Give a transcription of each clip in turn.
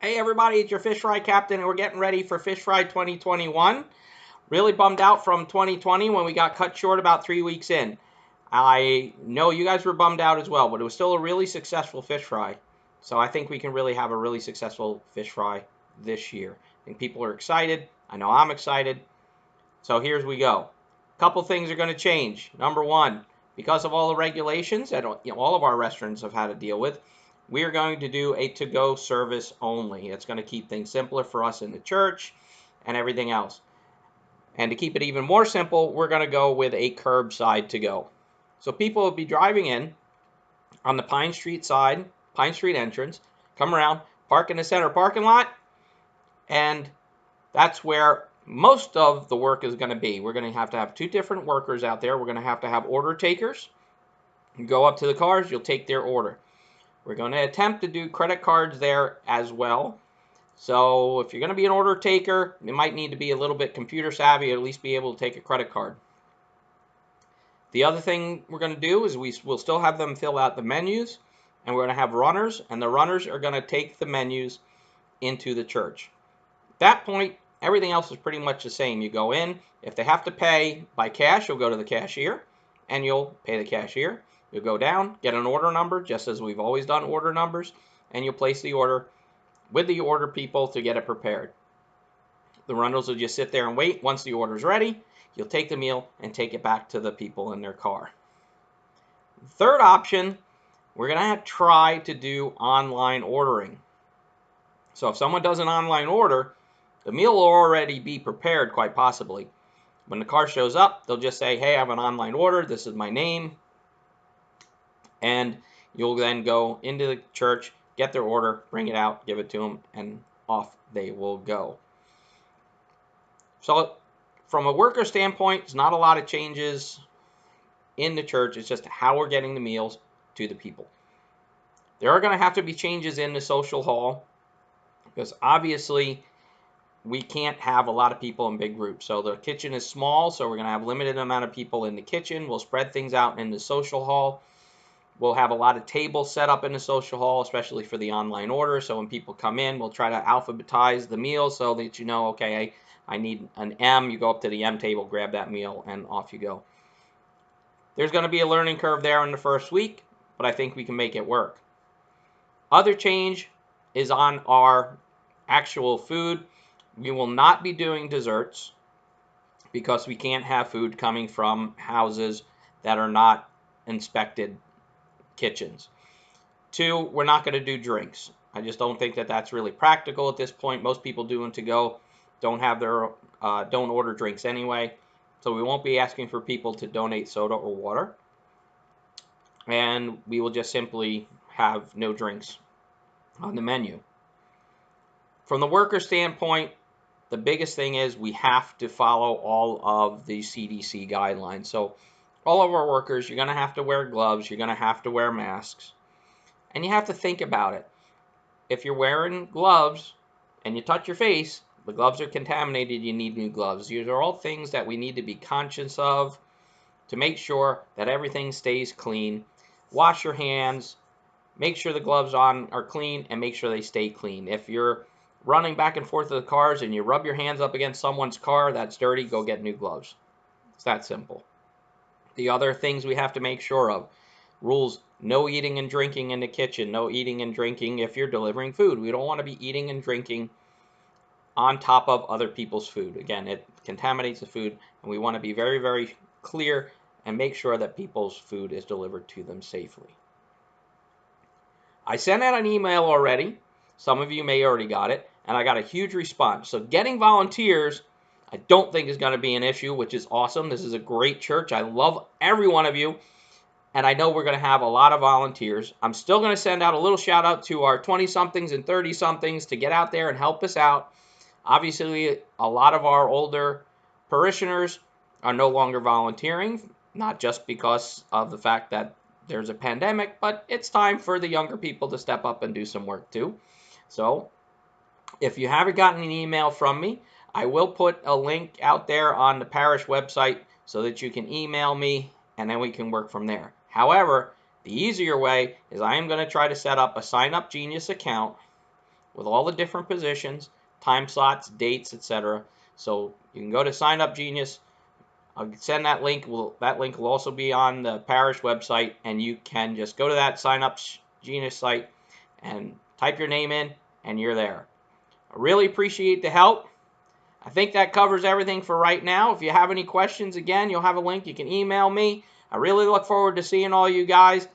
Hey everybody, it's your Fish Fry Captain, and we're getting ready for Fish Fry 2021. Really bummed out from 2020 when we got cut short about 3 weeks in. I know you guys were bummed out as well, but it was still a really successful fish fry. So I think we can really have a really successful fish fry this year. I think people are excited. I know I'm excited. So here's we go. A couple things are going to change. Number one, because of all the regulations that all of our restaurants have had to deal with, we are going to do a to-go service only. It's going to keep things simpler for us in the church and everything else. And to keep it even more simple, we're going to go with a curbside to go. So people will be driving in on the Pine Street side, Pine Street entrance, come around, park in the center parking lot, and that's where most of the work is going to be. We're going to have two different workers out there. We're going to have order takers. You go up to the cars, you'll take their order. We're going to attempt to do credit cards there as well. So if you're going to be an order taker, you might need to be a little bit computer savvy, or at least be able to take a credit card. The other thing we're going to do is we'll still have them fill out the menus, and we're going to have runners, and the runners are going to take the menus into the church. At that point, everything else is pretty much the same. You go in, if they have to pay by cash, you'll go to the cashier, and you'll pay the cashier. You'll go down, get an order number, just as we've always done order numbers, and you'll place the order with the order people to get it prepared. The runners will just sit there and wait. Once the order's ready, you'll take the meal and take it back to the people in their car. Third option, we're going to try to do online ordering. So if someone does an online order, the meal will already be prepared, quite possibly. When the car shows up, they'll just say, hey, I have an online order. This is my name. And you'll then go into the church, get their order, bring it out, give it to them, and off they will go. So from a worker standpoint, it's not a lot of changes in the church. It's just how we're getting the meals to the people. There are going to have to be changes in the social hall, because obviously we can't have a lot of people in big groups. So the kitchen is small, so we're going to have a limited amount of people in the kitchen. We'll spread things out in the social hall. We'll have a lot of tables set up in the social hall, especially for the online order. So when people come in, we'll try to alphabetize the meals so that you know, okay, I need an M. You go up to the M table, grab that meal, and off you go. There's going to be a learning curve there in the first week, but I think we can make it work. Other change is on our actual food. We will not be doing desserts because we can't have food coming from houses that are not inspected kitchens. Two, we're not going to do drinks. I just don't think that that's really practical at this point. Most people doing to go don't order drinks anyway, so we won't be asking for people to donate soda or water, and we will just simply have no drinks on the menu. From the worker standpoint, the biggest thing is we have to follow all of the CDC guidelines. So all of our workers, you're going to have to wear gloves, you're going to have to wear masks, and you have to think about it. If you're wearing gloves and you touch your face, the gloves are contaminated, you need new gloves. These are all things that we need to be conscious of to make sure that everything stays clean. Wash your hands, make sure the gloves on are clean, and make sure they stay clean. If you're running back and forth to the cars and you rub your hands up against someone's car that's dirty, go get new gloves. It's that simple. The other things we have to make sure of: rules: no eating and drinking in the kitchen, no eating and drinking if you're delivering food. We don't want to be eating and drinking on top of other people's food. Again, it contaminates the food, and we want to be very, very clear and make sure that people's food is delivered to them safely. I sent out an email already. Some of you may already got it, and I got a huge response. So getting volunteers, I don't think is going to be an issue, which is awesome. This is a great church. I love every one of you, and I know we're going to have a lot of volunteers. I'm still going to send out a little shout out to our 20-somethings and 30-somethings to get out there and help us out. Obviously, a lot of our older parishioners are no longer volunteering, not just because of the fact that there's a pandemic, but it's time for the younger people to step up and do some work too. So if you haven't gotten an email from me, I will put a link out there on the parish website so that you can email me, and then we can work from there. However, the easier way is I am going to try to set up a Sign Up Genius account with all the different positions, time slots, dates, etc. So you can go to Sign Up Genius. I'll send that link. That link will also be on the parish website, and you can just go to that Sign Up Genius site and type your name in, and you're there. I really appreciate the help. I think that covers everything for right now. If you have any questions, again, you'll have a link. You can email me. I really look forward to seeing all you guys.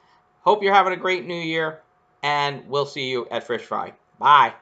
Hope you're having a great new year, and we'll see you at Fish Fry. Bye.